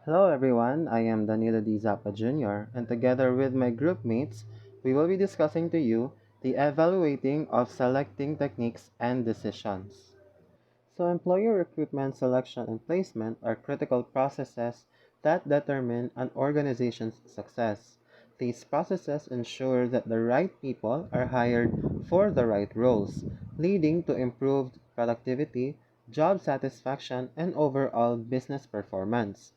Hello everyone, I am Danilo D. Zappa Jr., and together with my group mates, we will be discussing to you the evaluating of selecting techniques and decisions. So, employer recruitment, selection, and placement are critical processes that determine an organization's success. These processes ensure that the right people are hired for the right roles, leading to improved productivity, job satisfaction, and overall business performance.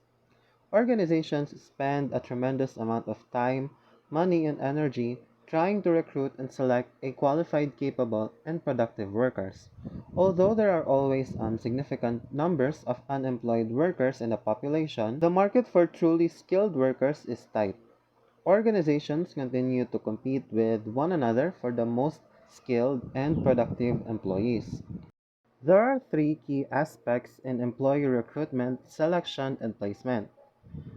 Organizations spend a tremendous amount of time, money, and energy trying to recruit and select a qualified, capable, and productive workers. Although there are always significant numbers of unemployed workers in the population, the market for truly skilled workers is tight. Organizations continue to compete with one another for the most skilled and productive employees. There are three key aspects in employee recruitment, selection, and placement.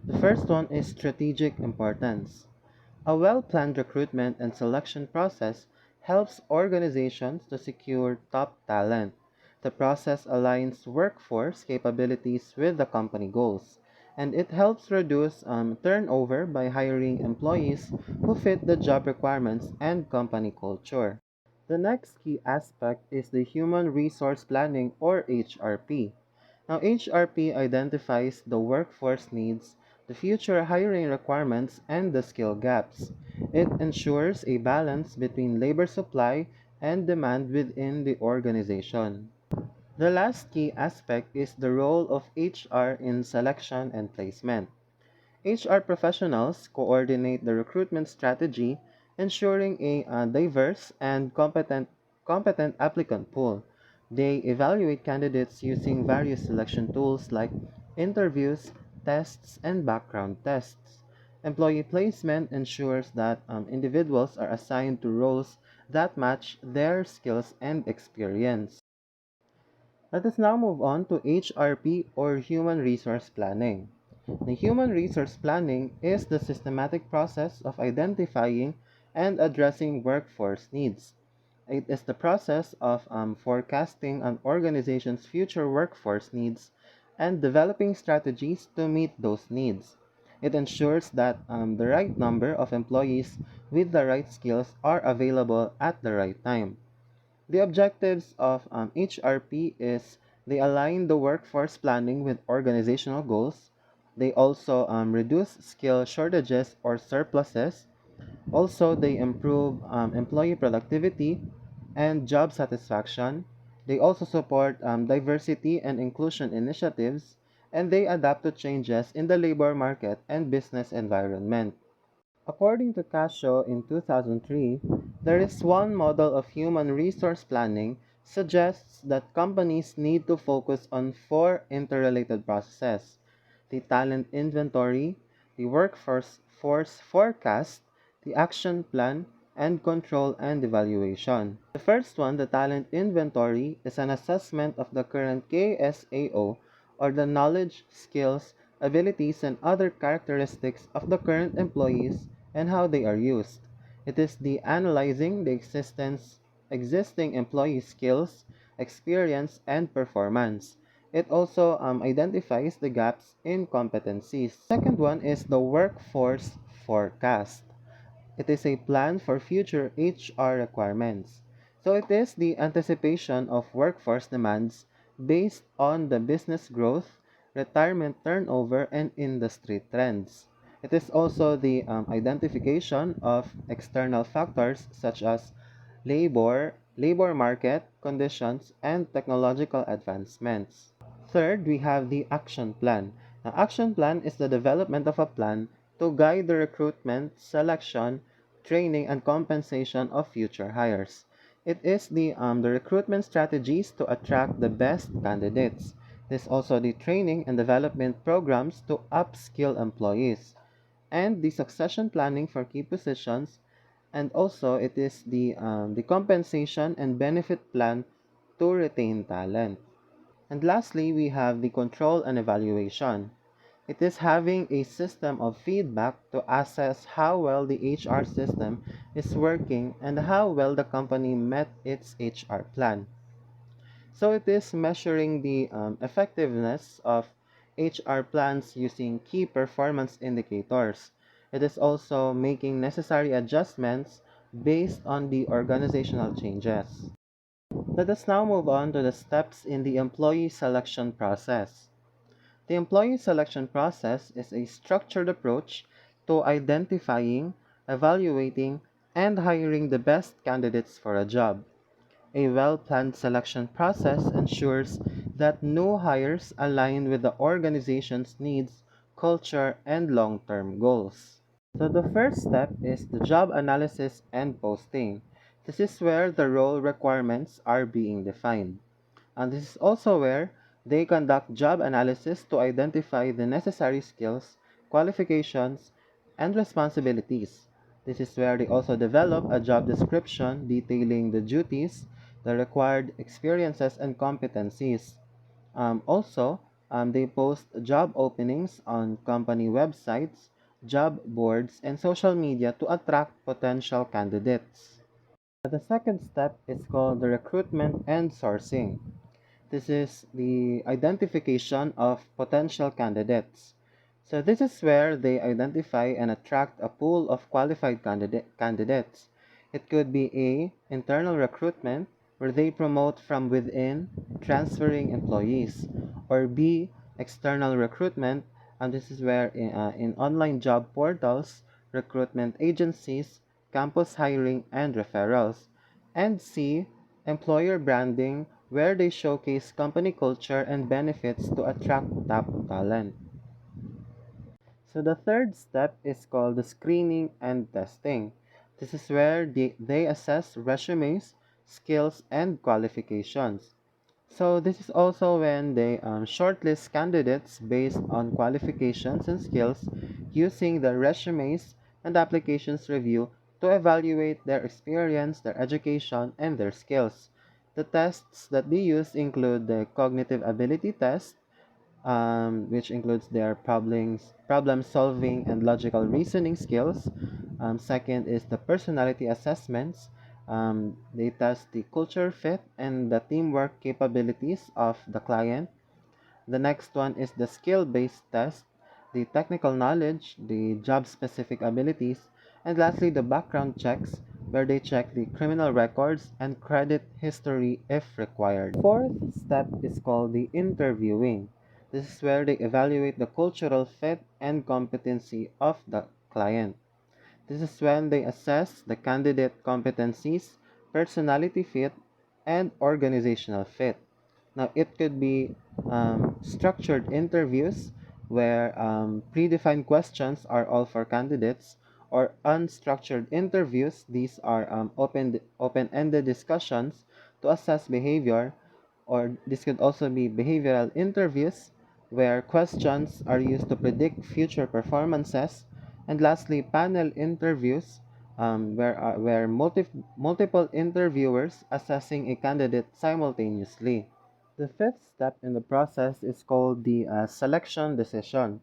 The first one is strategic importance. A well planned recruitment and selection process helps organizations to secure top talent. The process aligns workforce capabilities with the company goals, and it helps reduce turnover by hiring employees who fit the job requirements and company culture. The next key aspect is the human resource planning or HRP. Now, HRP identifies the workforce needs, the future hiring requirements, and the skill gaps. It ensures a balance between labor supply and demand within the organization. The last key aspect is the role of HR in selection and placement. HR professionals coordinate the recruitment strategy, ensuring a diverse and competent applicant pool. They evaluate candidates using various selection tools like interviews, tests, and background tests. Employee placement ensures that individuals are assigned to roles that match their skills and experience. Let us now move on to HRP or Human Resource Planning. The human resource planning is the systematic process of identifying and addressing workforce needs. It is the process of forecasting an organization's future workforce needs and developing strategies to meet those needs. It ensures that the right number of employees with the right skills are available at the right time. The objectives of HRP is they align the workforce planning with organizational goals. They also reduce skill shortages or surpluses. Also, they improve employee productivity and job satisfaction. They also support diversity and inclusion initiatives, and they adapt to changes in the labor market and business environment. According to Cascio in 2003, there is one model of human resource planning suggests that companies need to focus on four interrelated processes: the talent inventory, the workforce force forecast, the action plan, and control and evaluation. The first one, the talent inventory, is an assessment of the current KSAO or the knowledge, skills, abilities, and other characteristics of the current employees and how they are used. It is the analyzing the existing employee skills, experience, and performance. It also identifies the gaps in competencies. Second one is the workforce forecast. It is a plan for future HR requirements. So it is the anticipation of workforce demands based on the business growth, retirement turnover, and industry trends. It is also the identification of external factors such as labor market conditions, and technological advancements. Third, we have the action plan. The action plan is the development of a plan to guide the recruitment, selection, training, and compensation of future hires. It is the recruitment strategies to attract the best candidates. It is also the training and development programs to upskill employees and the succession planning for key positions, and also it is the compensation and benefit plan to retain talent. And lastly, we have the control and evaluation. It is having a system of feedback to assess how well the HR system is working and how well the company met its HR plan. So it is measuring the effectiveness of HR plans using key performance indicators. It is also making necessary adjustments based on the organizational changes. Let us now move on to the steps in the employee selection process. The employee selection process is a structured approach to identifying, evaluating, and hiring the best candidates for a job. A well-planned selection process ensures that new hires align with the organization's needs, culture, and long-term goals. So the first step is the job analysis and posting. This is where the role requirements are being defined. And this is also where they conduct job analysis to identify the necessary skills, qualifications, and responsibilities. This is where they also develop a job description detailing the duties, the required experiences, and competencies. They post job openings on company websites, job boards, and social media to attract potential candidates. The second step is called the recruitment and sourcing. This is the identification of potential candidates. So this is where they identify and attract a pool of qualified candidates. It could be A, internal recruitment, where they promote from within, transferring employees, or B, external recruitment, and this is where in online job portals, recruitment agencies, campus hiring, and referrals. And C, employer branding, where they showcase company culture and benefits to attract top talent. So the third step is called the screening and testing. This is where they assess resumes, skills, and qualifications. So this is also when they shortlist candidates based on qualifications and skills using the resumes and applications review to evaluate their experience, their education, and their skills. The tests that they use include the cognitive ability test, which includes their problem solving and logical reasoning skills. Second is the personality assessments. They test the culture fit and the teamwork capabilities of the client. The next one is the skill based test, the technical knowledge, the job specific abilities, and lastly, the background checks, where they check the criminal records and credit history if required. Fourth step is called the interviewing. This is where they evaluate the cultural fit and competency of the client. This is when they assess the candidate competencies, personality fit, and organizational fit. Now, it could be structured interviews where predefined questions are all for candidates, or unstructured interviews. These are open-ended discussions to assess behavior, or this could also be behavioral interviews where questions are used to predict future performances. And lastly, panel interviews, where multiple interviewers assessing a candidate simultaneously. The fifth step in the process is called the selection decision.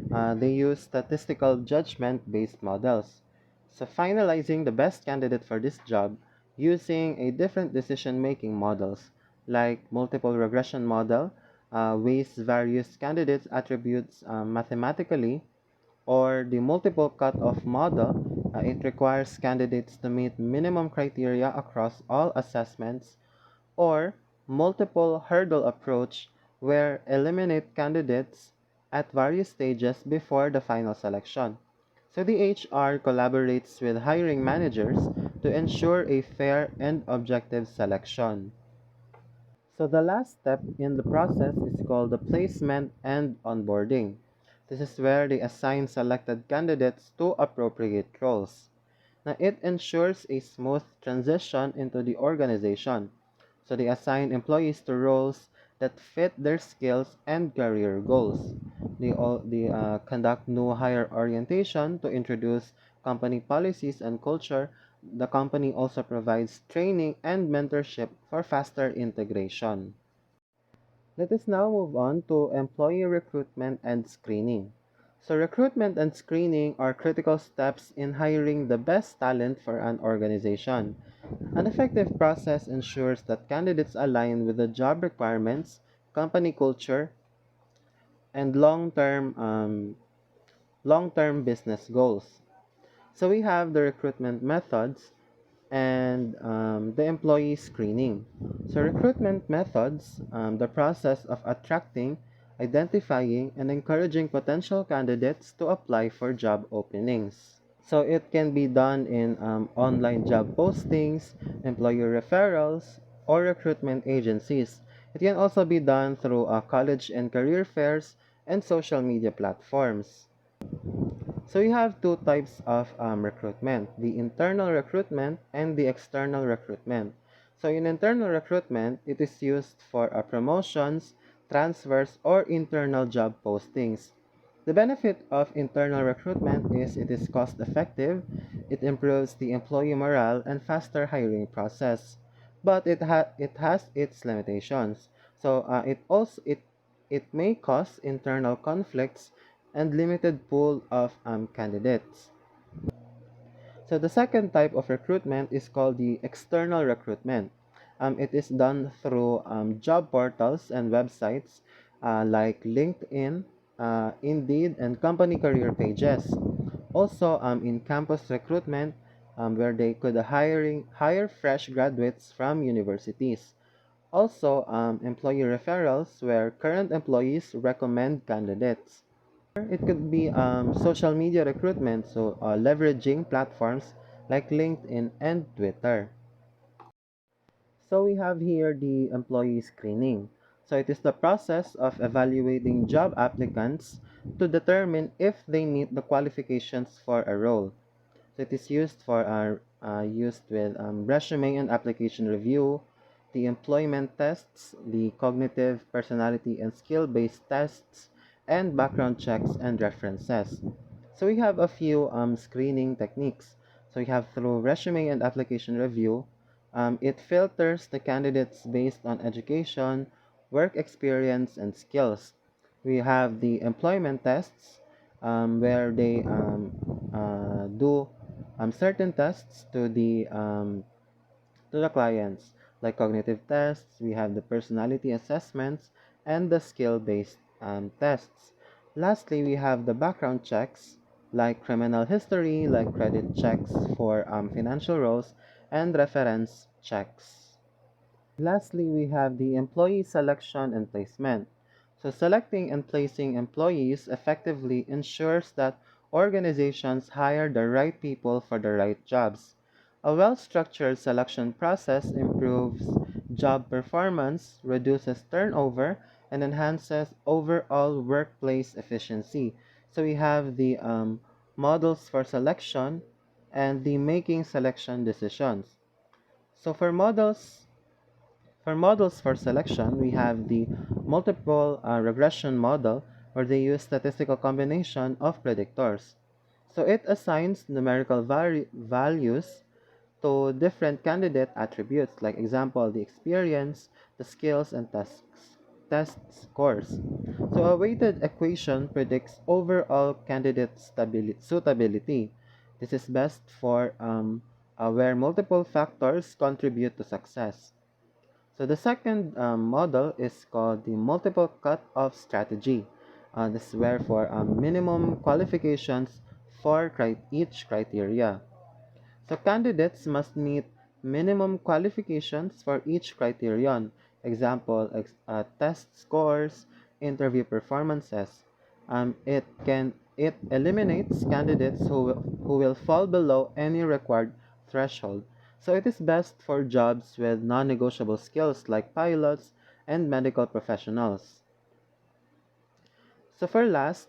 They use statistical judgment based models. So, finalizing the best candidate for this job using a different decision making models like multiple regression model, weighs various candidates' attributes mathematically, or the multiple cutoff model. It requires candidates to meet minimum criteria across all assessments, or multiple hurdle approach, where eliminate candidates at various stages before the final selection. So the HR collaborates with hiring managers to ensure a fair and objective selection. So the last step in the process is called the placement and onboarding. This is where they assign selected candidates to appropriate roles. Now, it ensures a smooth transition into the organization. So they assign employees to roles that fit their skills and career goals. They conduct new hire orientation to introduce company policies and culture. The company also provides training and mentorship for faster integration. Let us now move on to employee recruitment and screening. So, recruitment and screening are critical steps in hiring the best talent for an organization. An effective process ensures that candidates align with the job requirements, company culture, and long-term business goals. So we have the recruitment methods and the employee screening. So recruitment methods, the process of attracting, identifying, and encouraging potential candidates to apply for job openings. So it can be done in online job postings, employer referrals, or recruitment agencies. It can also be done through college and career fairs and social media platforms. So we have two types of recruitment, the internal recruitment and the external recruitment. So in internal recruitment, it is used for promotions, transfers, or internal job postings. The benefit of internal recruitment is it is cost effective, it improves the employee morale and faster hiring process. But it has its limitations. So it may cause internal conflicts and limited pool of candidates. So the second type of recruitment is called the external recruitment. It is done through job portals and websites like LinkedIn, Indeed, and company career pages. Also, in campus recruitment, where they could hire fresh graduates from universities. Also, employee referrals, where current employees recommend candidates. It could be social media recruitment, so leveraging platforms like LinkedIn and Twitter. So we have here the employee screening. So it is the process of evaluating job applicants to determine if they meet the qualifications for a role. So it is used with resume and application review, the employment tests, the cognitive, personality, and skill-based tests, and background checks and references. So we have a few screening techniques. So we have through resume and application review. It filters the candidates based on education, work experience, and skills. We have the employment tests, where they do certain tests to the clients, like cognitive tests. We have the personality assessments and the skill-based tests. Lastly, we have the background checks, like criminal history, like credit checks for financial roles, and reference checks. Lastly, we have the employee selection and placement. So selecting and placing employees effectively ensures that organizations hire the right people for the right jobs. A well-structured selection process improves job performance, reduces turnover, and enhances overall workplace efficiency. So we have the models for selection and the making selection decisions. So for models for selection, we have the multiple regression model where they use statistical combination of predictors. So it assigns numerical values to different candidate attributes, like example, the experience, the skills, and test scores. So a weighted equation predicts overall candidate suitability. This is best for where multiple factors contribute to success. So the second model is called the multiple cutoff strategy. This is where for minimum qualifications for each criteria. So candidates must meet minimum qualifications for each criterion. Example, test scores, interview performances. It eliminates candidates who will fall below any required threshold. So it is best for jobs with non-negotiable skills like pilots and medical professionals. So for last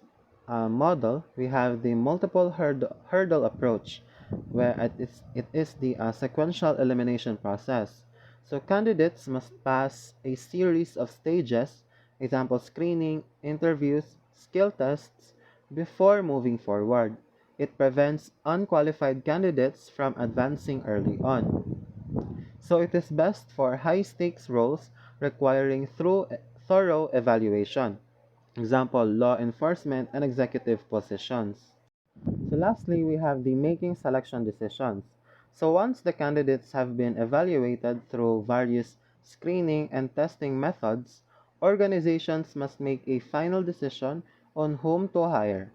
model, we have the multiple hurdle approach, where it is the sequential elimination process. So candidates must pass a series of stages, example screening, interviews, skill tests, before moving forward. It prevents unqualified candidates from advancing early on. So it is best for high stakes roles requiring thorough evaluation. Example, law enforcement and executive positions. So lastly, we have the making selection decisions. So once the candidates have been evaluated through various screening and testing methods, Organizations must make a final decision on whom to hire.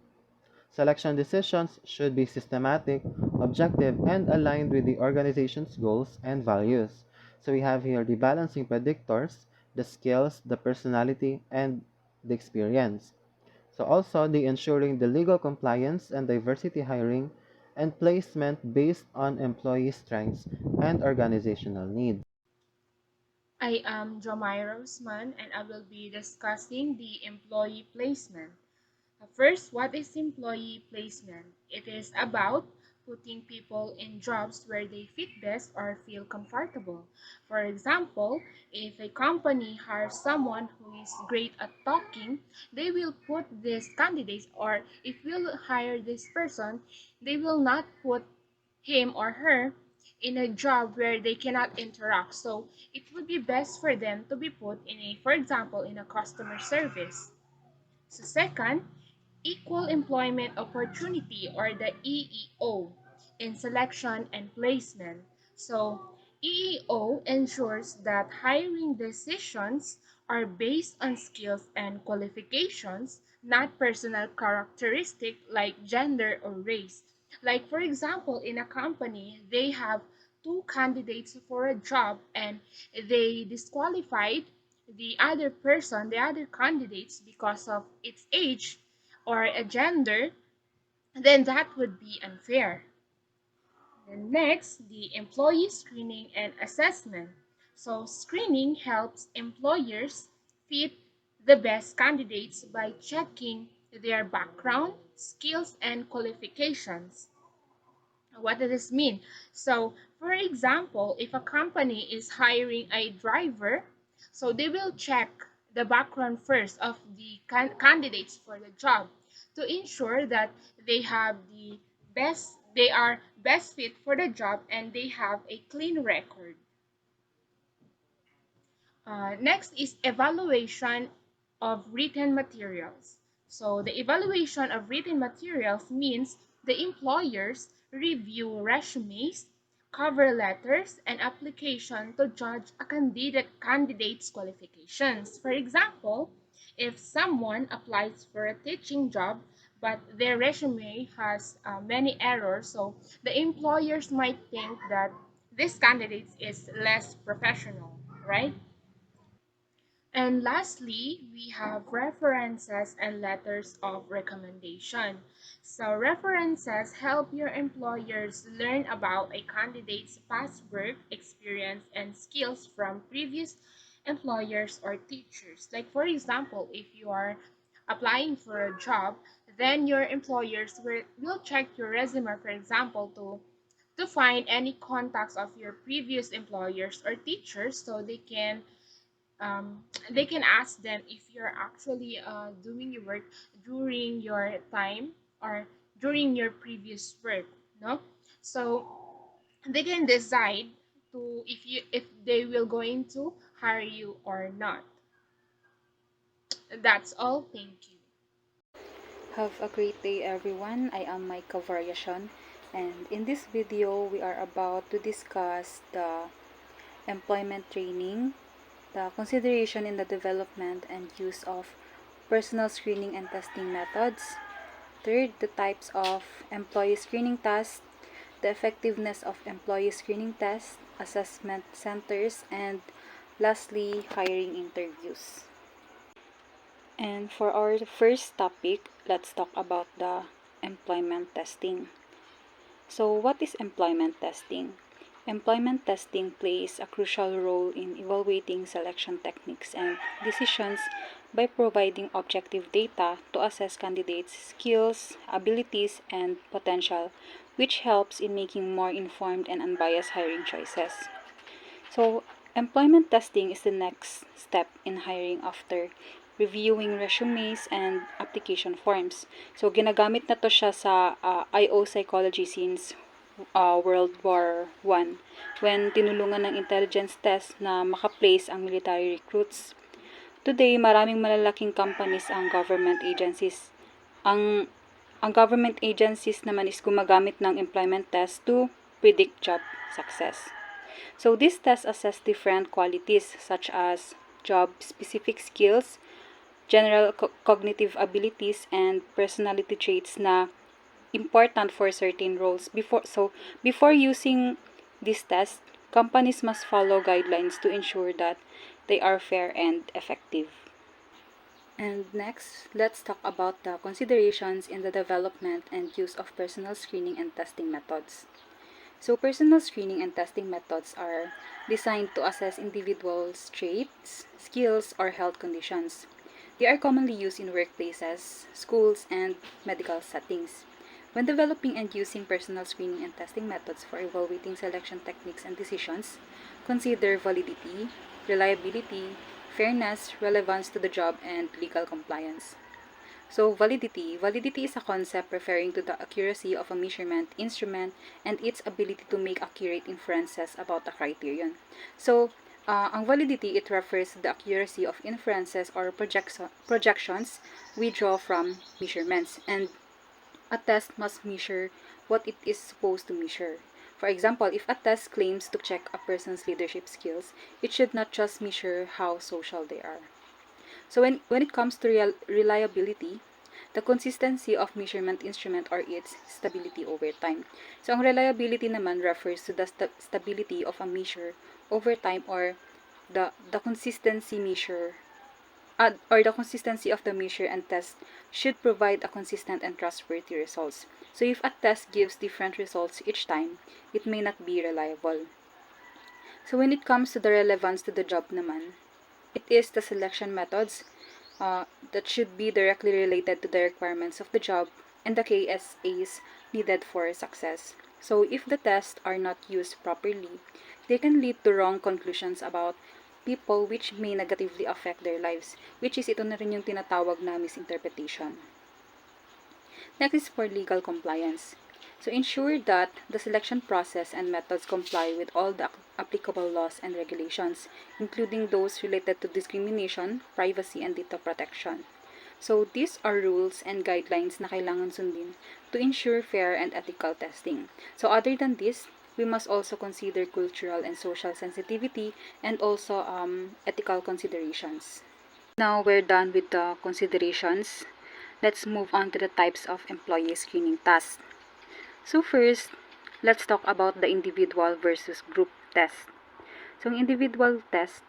Selection decisions should be systematic, objective, and aligned with the organization's goals and values. So we have here the balancing predictors, the skills, the personality, and the experience. So also the ensuring the legal compliance and diversity hiring and placement based on employee strengths and organizational needs. I am Jomira Usman and I will be discussing the employee placement. First, what is employee placement? It is about putting people in jobs where they fit best or feel comfortable. For example, if a company hires someone who is great at talking, they will put this candidate, or if we'll hire this person, they will not put him or her in a job where they cannot interact. So it would be best for them to be put in a, for example, in a customer service. So second, equal employment opportunity, or the EEO, in selection and placement. So EEO ensures that hiring decisions are based on skills and qualifications, not personal characteristics like gender or race. Like for example, in a company, they have two candidates for a job and they disqualified the other candidates because of its age or a gender, then that would be unfair. And next, the employee screening and assessment. So screening helps employers fit the best candidates by checking their background, skills, and qualifications. What does this mean? So, for example, if a company is hiring a driver, so they will check the background first of the candidates for the job to ensure that they are best fit for the job and they have a clean record. Next is evaluation of written materials. So the evaluation of written materials means the employers review resumes, cover letters, and application to judge a candidate's qualifications. For example, if someone applies for a teaching job but their resume has many errors, so the employers might think that this candidate is less professional, right? And lastly, we have references and letters of recommendation. So references help your employers learn about a candidate's past work experience and skills from previous employers or teachers. Like for example, if you are applying for a job, then your employers will check your resume, for example, to find any contacts of your previous employers or teachers so they can ask them if you're actually doing your work during your time or during your previous work, no? So they can decide to if they will going to hire you or not. That's all. Thank you. Have a great day everyone. I am Maika Variation, and in this video we are about to discuss the employment training, the consideration in the development and use of personal screening and testing methods. Third, the types of employee screening tests, the effectiveness of employee screening tests, assessment centers, and lastly, hiring interviews. And for our first topic, let's talk about the employment testing. So, what is employment testing? Employment testing plays a crucial role in evaluating selection techniques and decisions by providing objective data to assess candidates' skills, abilities, and potential, which helps in making more informed and unbiased hiring choices. So, employment testing is the next step in hiring after reviewing resumes and application forms. So, ginagamit na to siya sa IO psychology since World War I when tinulungan ng intelligence test na makaplace ang military recruits. Today, maraming malalaking companies ang government agencies naman is gumagamit ng employment test to predict job success. So these tests assess different qualities such as job-specific skills, general cognitive abilities, and personality traits na important for certain roles. Before using this test, companies must follow guidelines to ensure that they are fair and effective. And next, let's talk about the considerations in the development and use of personal screening and testing methods. So, personal screening and testing methods are designed to assess individuals' traits, skills, or health conditions. They are commonly used in workplaces, schools, and medical settings. When developing and using personal screening and testing methods for evaluating selection techniques and decisions, consider validity, reliability, fairness, relevance to the job, and legal compliance. So, validity. Validity is a concept referring to the accuracy of a measurement instrument and its ability to make accurate inferences about a criterion. So, ang validity, it refers to the accuracy of inferences or projections we draw from measurements. And a test must measure what it is supposed to measure. For example, if a test claims to check a person's leadership skills, it should not just measure how social they are. So when it comes to reliability, the consistency of measurement instrument or its stability over time. So ang reliability naman refers to the stability of a measure over time, or the consistency measure or the consistency of the measure and test should provide a consistent and trustworthy results. So if a test gives different results each time, it may not be reliable. So when it comes to the relevance to the job naman, it is the selection methods that should be directly related to the requirements of the job and the KSAs needed for success. So if the tests are not used properly, they can lead to wrong conclusions about people, which may negatively affect their lives, which is ito na rin yung tinatawag na misinterpretation. Next is for legal compliance. So ensure that the selection process and methods comply with all the applicable laws and regulations, including those related to discrimination, privacy, and data protection. So these are rules and guidelines na kailangan sundin to ensure fair and ethical testing. So other than this, we must also consider cultural and social sensitivity and also ethical considerations. Now we're done with the considerations. Let's move on to the types of employee screening tasks. So first, let's talk about the individual versus group test. So individual test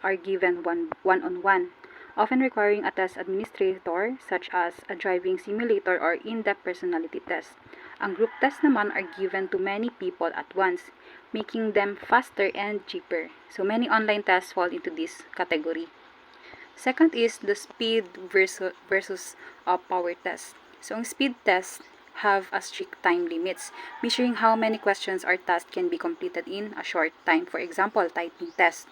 are given one-on-one, often requiring a test administrator such as a driving simulator or in-depth personality test. Ang group test naman are given to many people at once, making them faster and cheaper. So many online tests fall into this category. Second is the speed versus power test. So ang speed test have a strict time limits, measuring how many questions or tasks can be completed in a short time. For example, typing test.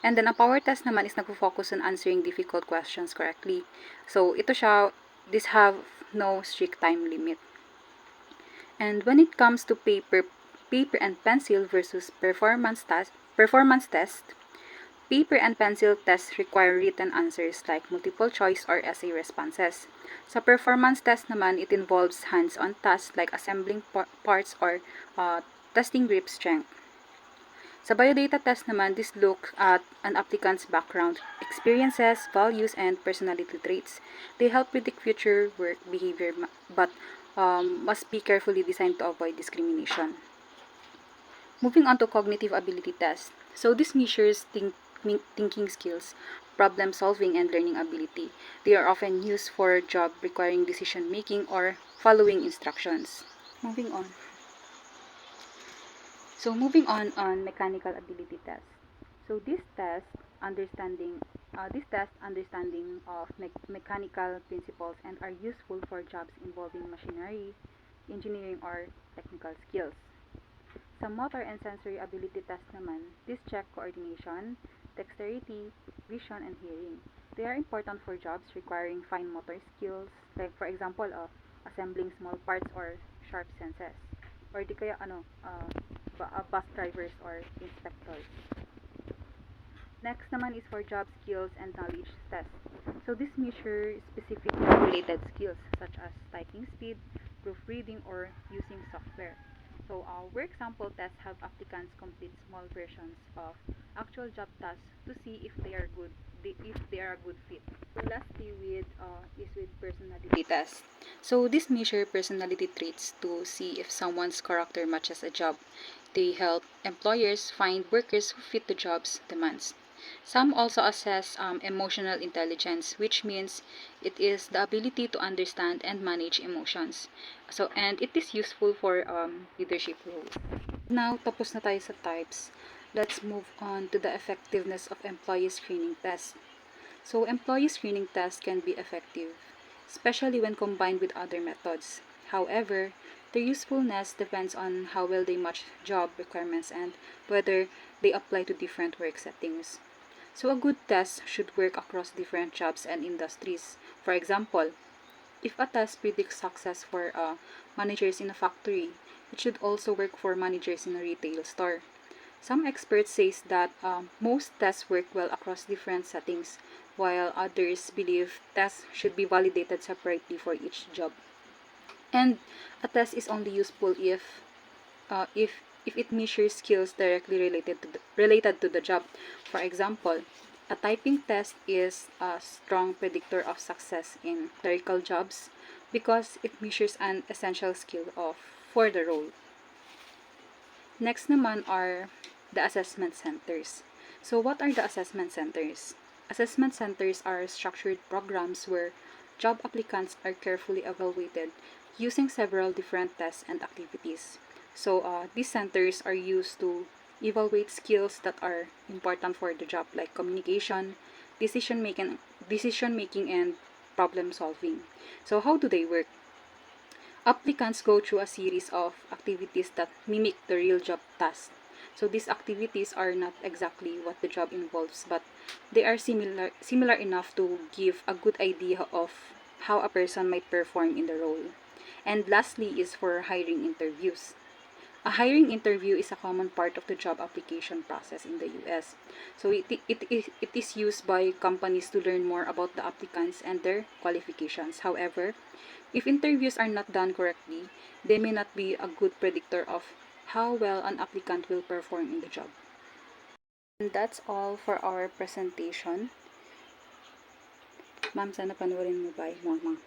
And then, a power test naman is nagfo-focus on answering difficult questions correctly. So, this have no strict time limit. And when it comes to paper and pencil versus performance test, paper and pencil tests require written answers like multiple choice or essay responses. Sa performance test naman, it involves hands-on tasks like assembling parts or testing grip strength. Sa biodata test naman, this looks at an applicant's background, experiences, values, and personality traits. They help predict future work behavior but must be carefully designed to avoid discrimination. Moving on to cognitive ability test. So this measures thinking skills, problem solving, and learning ability. They are often used for job requiring decision making or following instructions. Moving on mechanical ability test. So this test understanding of mechanical principles and are useful for jobs involving machinery, engineering, or technical skills. Sa motor and sensory ability test naman, this check coordination, dexterity, vision, and hearing. They are important for jobs requiring fine motor skills, like for example, assembling small parts or sharp senses. Or di kaya bus drivers or inspectors. Next naman is for job skills and knowledge test. So this measures specific job-related skills such as typing speed, proofreading, or using software. So, work sample tests have applicants complete small versions of actual job tasks to see if they are a good fit. So, lastly, with personality test. So, this measure personality traits to see if someone's character matches a job. They help employers find workers who fit the job's demands. Some also assess emotional intelligence, which means it is the ability to understand and manage emotions. So, and it is useful for leadership roles. Now, tapos na tayo sa types. Let's move on to the effectiveness of employee screening tests. So, employee screening tests can be effective, especially when combined with other methods. However, their usefulness depends on how well they match job requirements and whether they apply to different work settings. So, a good test should work across different jobs and industries. For example, if a test predicts success for managers in a factory, it should also work for managers in a retail store. Some experts say that most tests work well across different settings, while others believe tests should be validated separately for each job. And a test is only useful uh, if if it measures skills directly related to the job. For example, a typing test is a strong predictor of success in clerical jobs because it measures an essential skill for the role. Next naman are the assessment centers. So what are the assessment centers? Assessment centers are structured programs where job applicants are carefully evaluated using several different tests and activities. So these centers are used to evaluate skills that are important for the job like communication, decision making and problem solving. So how do they work? Applicants go through a series of activities that mimic the real job task. So these activities are not exactly what the job involves, but they are similar enough to give a good idea of how a person might perform in the role. And lastly is for hiring interviews. A hiring interview is a common part of the job application process in the US. So it is used by companies to learn more about the applicants and their qualifications. However, if interviews are not done correctly, they may not be a good predictor of how well an applicant will perform in the job. And that's all for our presentation. Ma'am, sana panoorin mo ba, Mama?